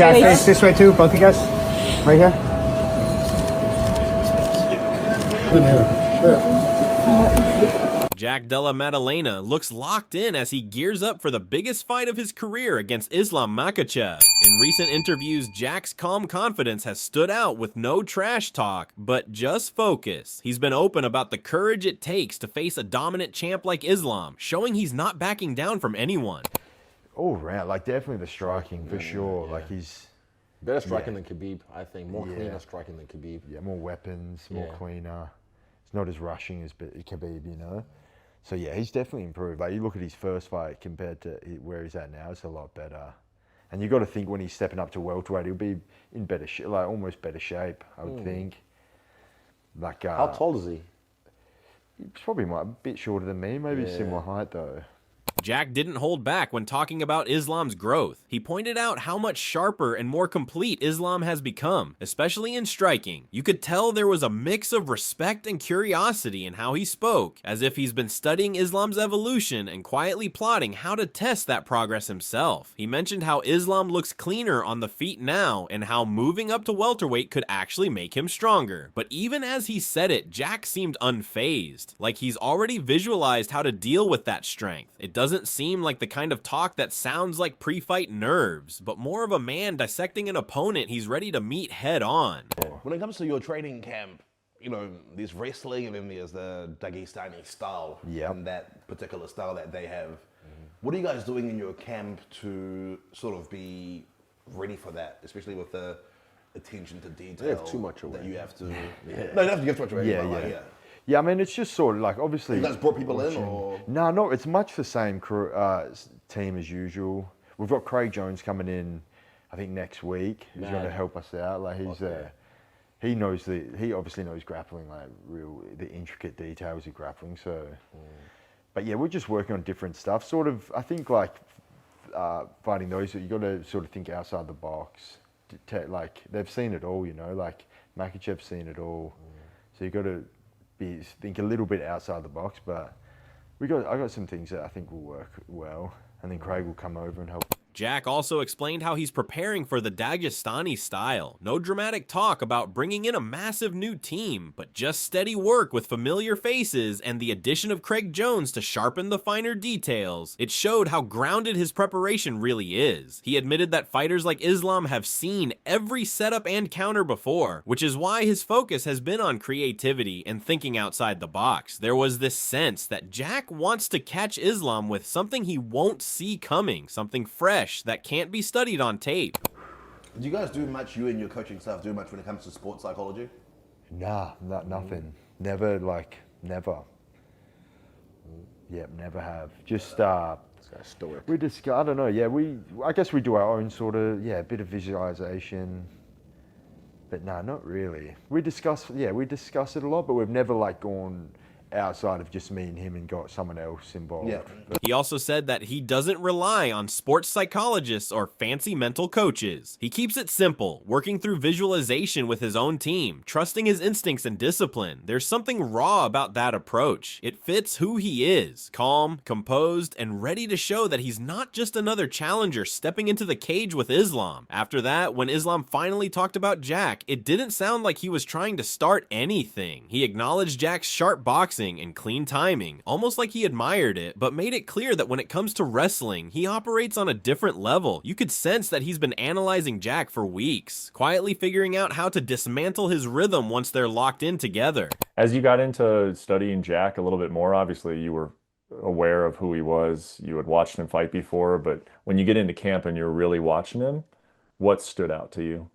Jack, face this way too, both of you guys. Right here. Jack Della Maddalena looks locked in as he gears up for the biggest fight of his career against Islam Makhachev. In recent interviews, Jack's calm confidence has stood out with no trash talk, but just focus. He's been open about the courage it takes to face a dominant champ like Islam, showing he's not backing down from anyone. All round, like definitely the striking for sure. Yeah. Like he's better striking than Khabib, I think. More cleaner striking than Khabib. Yeah, more weapons, more cleaner. It's not as rushing as Khabib, you know. So yeah, he's definitely improved. Like you look at his first fight compared to where he's at now, it's a lot better. And you got to think when he's stepping up to welterweight, he'll be in better shape, like almost better shape, I would think. Like how tall is he? He's probably a bit shorter than me, maybe similar height though. Jack didn't hold back when talking about Islam's growth. He pointed out how much sharper and more complete Islam has become, especially in striking. You could tell there was a mix of respect and curiosity in how he spoke, as if he's been studying Islam's evolution and quietly plotting how to test that progress himself. He mentioned how Islam looks cleaner on the feet now and how moving up to welterweight could actually make him stronger. But even as he said it, Jack seemed unfazed, like he's already visualized how to deal with that strength. It doesn't seem like the kind of talk that sounds like pre-fight nerves, but more of a man dissecting an opponent he's ready to meet head on. When it comes to your training camp, you know, there's wrestling and then there's the Dagestani style, and that particular style that they have. What are you guys doing in your camp to sort of be ready for that, especially with the attention to detail? They have too much away. That you have to. No, you don't have to give too much away. Yeah, I mean, it's just sort of like, obviously... You guys brought people in, or...? No, it's much the same crew, team as usual. We've got Craig Jones coming in, I think, next week. He's going to help us out. Like, he's... he obviously knows grappling, like, the intricate details of grappling, so... But yeah, we're just working on different stuff. Sort of, I think, like, fighting those, you got to sort of think outside the box. Like, they've seen it all, you know, like, Makhachev's seen it all. So you got to... think a little bit outside the box, but I got some things that I think will work well, and then Craig will come over and help. Jack also explained how he's preparing for the Dagestani style. No dramatic talk about bringing in a massive new team, but just steady work with familiar faces and the addition of Craig Jones to sharpen the finer details. It showed how grounded his preparation really is. He admitted that fighters like Islam have seen every setup and counter before, which is why his focus has been on creativity and thinking outside the box. There was this sense that Jack wants to catch Islam with something he won't see coming, something fresh that can't be studied on tape. Do you guys do much, you and your coaching staff do much when it comes to sports psychology? Nah, nothing. Never, never. Yep, never have. Just, we discuss, I don't know, I guess we do our own sort of, a bit of visualization. But nah, not really. We discuss it a lot, but we've never gone outside of just me and him and got someone else involved. He also said that he doesn't rely on sports psychologists or fancy mental coaches. He keeps it simple, working through visualization with his own team, trusting his instincts and discipline. There's something raw about that approach. It fits who he is, calm, composed, and ready to show that he's not just another challenger stepping into the cage with Islam. After that, when Islam finally talked about Jack, it didn't sound like he was trying to start anything. He acknowledged Jack's sharp boxing and clean timing, almost like he admired it, but made it clear that when it comes to wrestling, he operates on a different level. You could sense that he's been analyzing Jack for weeks, quietly figuring out how to dismantle his rhythm once they're locked in together. As you got into studying Jack a little bit more, obviously you were aware of who he was. You had watched him fight before, but when you get into camp and you're really watching him, what stood out to you?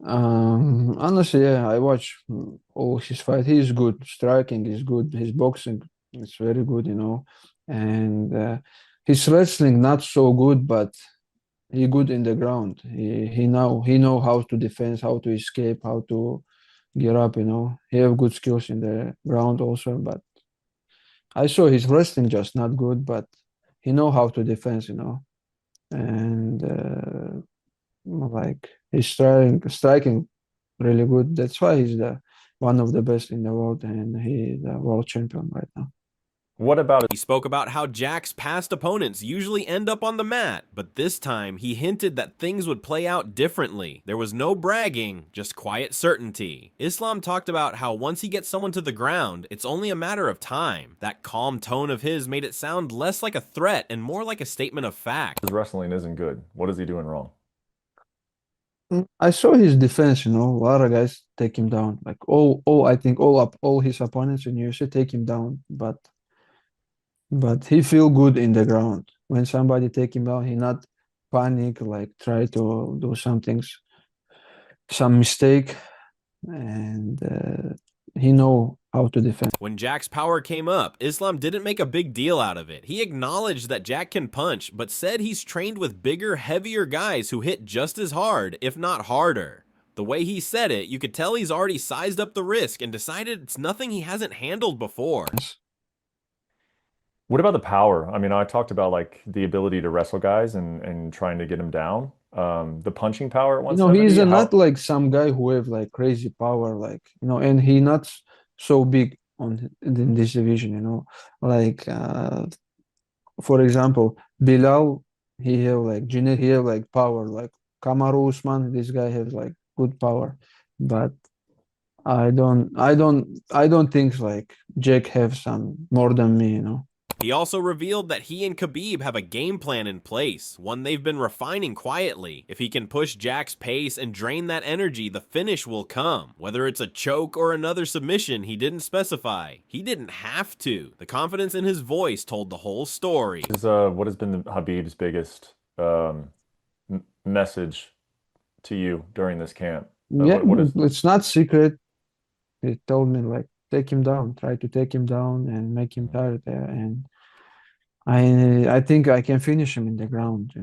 Honestly, I watch all his fight. He's good. Striking is good. His boxing is very good, and his wrestling not so good, but he good in the ground. He know how to defend, how to escape, how to get up. He have good skills in the ground also. But I saw his wrestling just not good, but he know how to defend. And he's striking really good. That's why he's one of the best in the world, and he's the world champion right now. What about He spoke about how Jack's past opponents usually end up on the mat, but this time he hinted that things would play out differently. There was no bragging, just quiet certainty. Islam talked about how once he gets someone to the ground, it's only a matter of time. That calm tone of his made it sound less like a threat and more like a statement of fact. his wrestling isn't good? What is he doing wrong? I saw his defense, a lot of guys take him down. Like I think all his opponents in UFC take him down, but he feel good in the ground. When somebody take him down, he not panic, like try to do some mistake, and he know how to defend. When Jack's power came up, Islam didn't make a big deal out of it. He acknowledged that Jack can punch, but said he's trained with bigger, heavier guys who hit just as hard, if not harder. The way he said it, you could tell he's already sized up the risk and decided it's nothing he hasn't handled before. What about the power? I mean, I talked about like the ability to wrestle guys and trying to get them down. The punching power at 170. He's not like some guy who have like crazy power, like and he not so big in this division. Like for example, Bilal, he have like Jinnah, he have like power, like Kamaru Usman. This guy has like good power, but I don't think like Jack have some more than me. He also revealed that he and Khabib have a game plan in place, one they've been refining quietly. If he can push Jack's pace and drain that energy, the finish will come. Whether it's a choke or another submission, he didn't specify. He didn't have to. The confidence in his voice told the whole story. What has been Habib's biggest message to you during this camp? It's not secret. He told me like take him down, try to take him down and make him tired there. And I think I can finish him in the ground,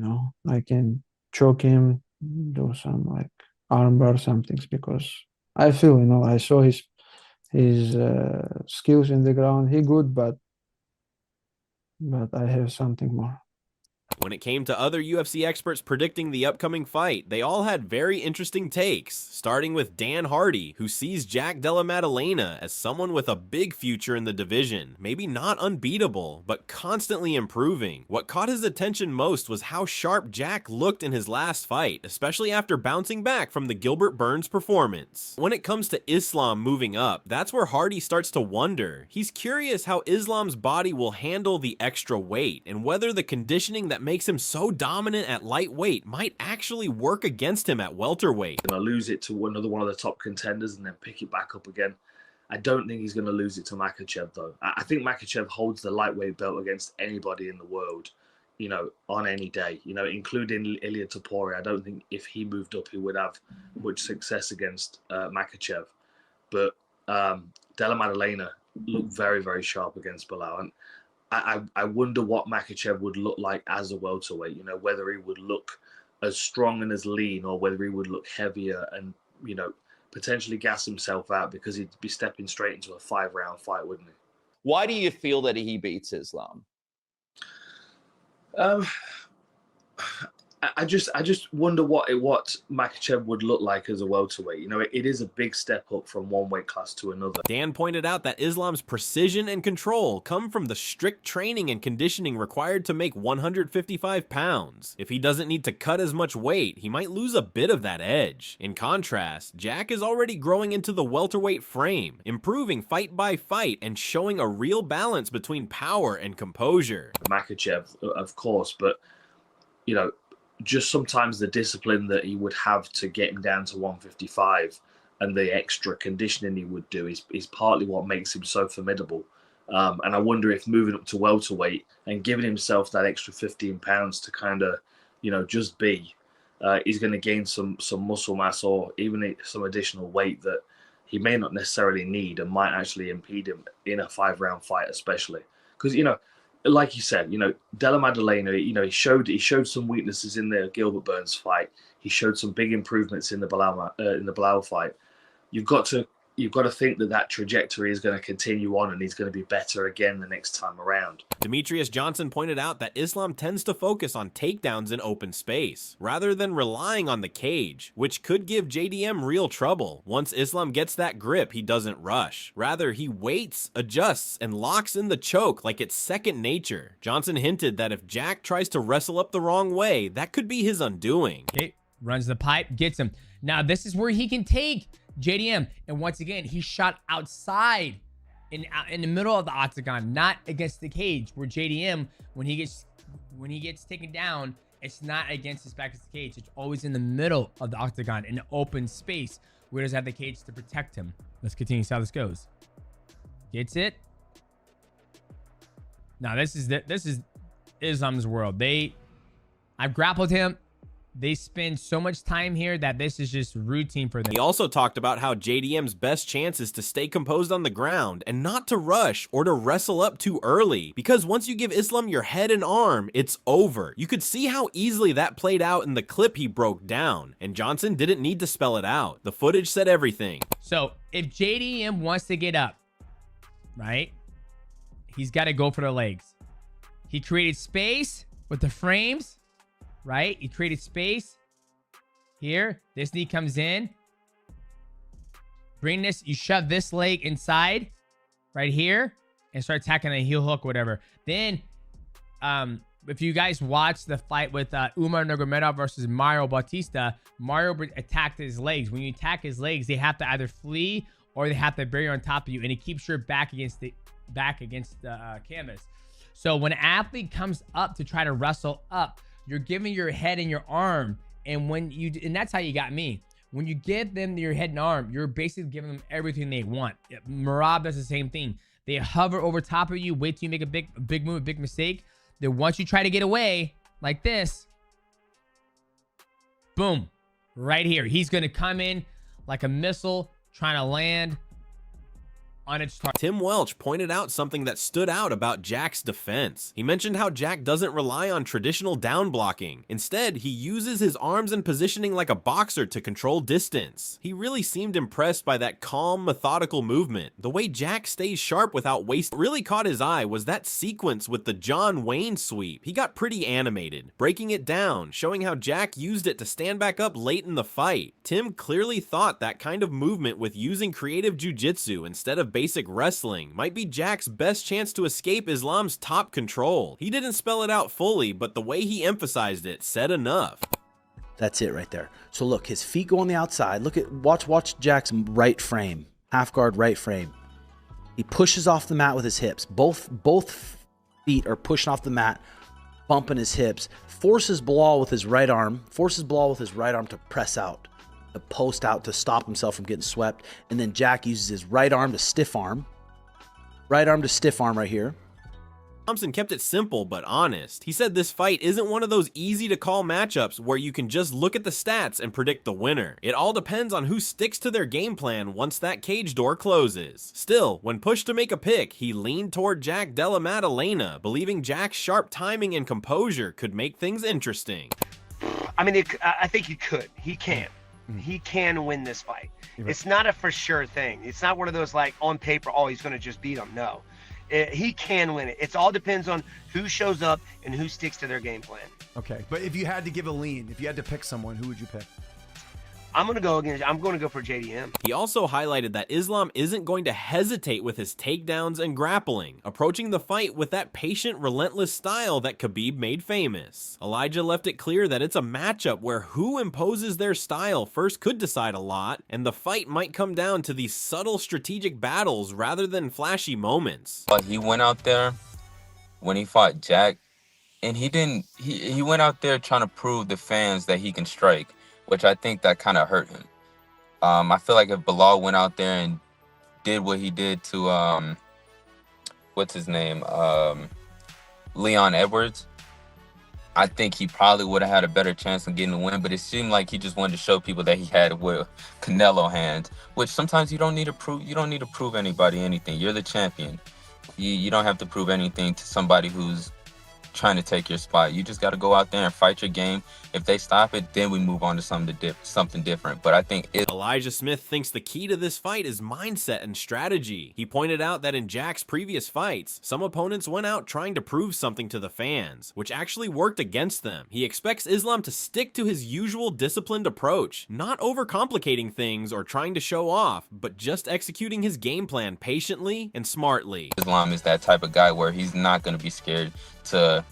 I can choke him, do some like armbar some things, because I feel, I saw his skills in the ground. He good, but I have something more. When it came to other UFC experts predicting the upcoming fight, they all had very interesting takes, starting with Dan Hardy, who sees Jack Della Maddalena as someone with a big future in the division, maybe not unbeatable, but constantly improving. What caught his attention most was how sharp Jack looked in his last fight, especially after bouncing back from the Gilbert Burns performance. When it comes to Islam moving up, that's where Hardy starts to wonder. He's curious how Islam's body will handle the extra weight, and whether the conditioning that makes him so dominant at lightweight might actually work against him at welterweight. Going to lose it to another one of the top contenders and then pick it back up again. I don't think he's going to lose it to Makhachev, though. I think Makhachev holds the lightweight belt against anybody in the world, on any day, including Ilia Topuria. I don't think if he moved up, he would have much success against Makhachev. But Della Maddalena looked very, very sharp against Bilal. And I wonder what Makhachev would look like as a welterweight, whether he would look as strong and as lean, or whether he would look heavier and, potentially gas himself out, because he'd be stepping straight into a 5-round fight, wouldn't he? Why do you feel that he beats Islam? I just wonder what Makhachev would look like as a welterweight. It is a big step up from one weight class to another. Dan pointed out that Islam's precision and control come from the strict training and conditioning required to make 155 pounds. If he doesn't need to cut as much weight, he might lose a bit of that edge. In contrast, Jack is already growing into the welterweight frame, improving fight by fight and showing a real balance between power and composure. Makhachev, of course, but just sometimes the discipline that he would have to get him down to 155 and the extra conditioning he would do is partly what makes him so formidable. And I wonder if moving up to welterweight and giving himself that extra 15 pounds to kind of, just be, he's going to gain some muscle mass or even some additional weight that he may not necessarily need and might actually impede him in a 5-round fight, especially. Because, like you said, Della Maddalena, he showed some weaknesses in the Gilbert Burns fight. He showed some big improvements in the Bilal fight. You've got to you've got to think that that trajectory is going to continue on and he's going to be better again the next time around. Demetrius Johnson pointed out that Islam tends to focus on takedowns in open space, rather than relying on the cage, which could give JDM real trouble. Once Islam gets that grip, he doesn't rush. Rather, he waits, adjusts, and locks in the choke like it's second nature. Johnson hinted that if Jack tries to wrestle up the wrong way, that could be his undoing. Okay, runs the pipe, gets him. Now, this is where he can take JDM, and once again, he shot outside in the middle of the octagon, not against the cage. Where JDM, when he gets taken down, it's not against his back against the cage. It's always in the middle of the octagon, in an open space where he doesn't have the cage to protect him. Let's continue. See how this goes. Gets it. Now this is Islam's world. I've grappled him. They spend so much time here that this is just routine for them. He also talked about how JDM's best chance is to stay composed on the ground and not to rush or to wrestle up too early, because once you give Islam your head and arm, it's over. You could see how easily that played out in the clip he broke down, and Johnson didn't need to spell it out. The footage said everything. So if JDM wants to get up, right, he's got to go for the legs. He created space with the frames. Right? He created space here. This knee comes in. Bring this. You shove this leg inside right here and start attacking a heel hook, whatever. Then, if you guys watch the fight with Umar Nurmagomedov versus Mario Bautista, Mario attacked his legs. When you attack his legs, they have to either flee or they have to bury on top of you, and it keeps your back against the canvas. So when an athlete comes up to try to wrestle up, you're giving your head and your arm, and that's how you got me. When you give them your head and arm, you're basically giving them everything they want. Merab does the same thing. They hover over top of you, wait till you make a big move, a big mistake. Then once you try to get away, like this, boom, right here. He's gonna come in like a missile, trying to land on its target. Tim Welch pointed out something that stood out about Jack's defense. He mentioned how Jack doesn't rely on traditional down blocking. Instead, he uses his arms and positioning like a boxer to control distance. He really seemed impressed by that calm, methodical movement. The way Jack stays sharp without waste. What really caught his eye was that sequence with the John Wayne sweep. He got pretty animated, breaking it down, showing how Jack used it to stand back up late in the fight. Tim clearly thought that kind of movement with using creative jiu-jitsu instead of basic wrestling might be Jack's best chance to escape Islam's top control. He didn't spell it out fully, but the way he emphasized it said enough. That's it right there. So look, his feet go on the outside. Watch Jack's right frame, half guard right frame. He pushes off the mat with his hips. Both feet are pushing off the mat, bumping his hips. Forces Bilal with his right arm. To press out, to post out, to stop himself from getting swept. And then Jack uses his right arm to stiff arm. Right arm to stiff arm right here. Thompson kept it simple but honest. He said this fight isn't one of those easy to call matchups where you can just look at the stats and predict the winner. It all depends on who sticks to their game plan once that cage door closes. Still, when pushed to make a pick, he leaned toward Jack Della Maddalena, believing Jack's sharp timing and composure could make things interesting. I mean, I think he could. He can. He can win this fight. It's not a for sure thing. It's not one of those like on paper, oh, he's going to just beat him. No, he can win it. It all depends on who shows up and who sticks to their game plan. Okay, but if you had to give a lean, if you had to pick someone, who would you pick? I'm going to go for JDM. He also highlighted that Islam isn't going to hesitate with his takedowns and grappling, approaching the fight with that patient, relentless style that Khabib made famous. Elijah left it clear that it's a matchup where who imposes their style first could decide a lot, and the fight might come down to these subtle strategic battles rather than flashy moments. But he went out there when he fought Jack, and he went out there trying to prove the fans that he can strike, which I think that kind of hurt him. I feel like if Bilal went out there and did what he did to, what's his name, Leon Edwards, I think he probably would have had a better chance of getting the win, but it seemed like he just wanted to show people that he had with Canelo hands, which sometimes you don't need to prove anybody anything. You're the champion. You don't have to prove anything to somebody who's trying to take your spot. You just got to go out there and fight your game. If they stop it, then we move on to something different. But I think Elijah Smith thinks the key to this fight is mindset and strategy. He pointed out that in Jack's previous fights, some opponents went out trying to prove something to the fans, which actually worked against them. He expects Islam to stick to his usual disciplined approach, not overcomplicating things or trying to show off, but just executing his game plan patiently and smartly. Islam is that type of guy where he's not going to be scared to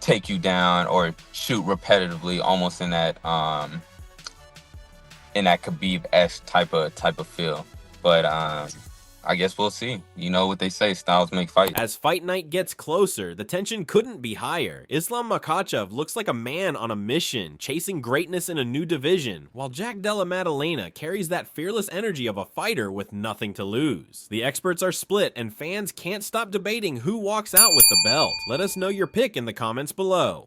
take you down or shoot repetitively, almost in that Khabib-esque type of feel. But I guess we'll see. You know what they say, styles make fights. As fight night gets closer, the tension couldn't be higher. Islam Makhachev looks like a man on a mission, chasing greatness in a new division, while Jack Della Maddalena carries that fearless energy of a fighter with nothing to lose. The experts are split, and fans can't stop debating who walks out with the belt. Let us know your pick in the comments below.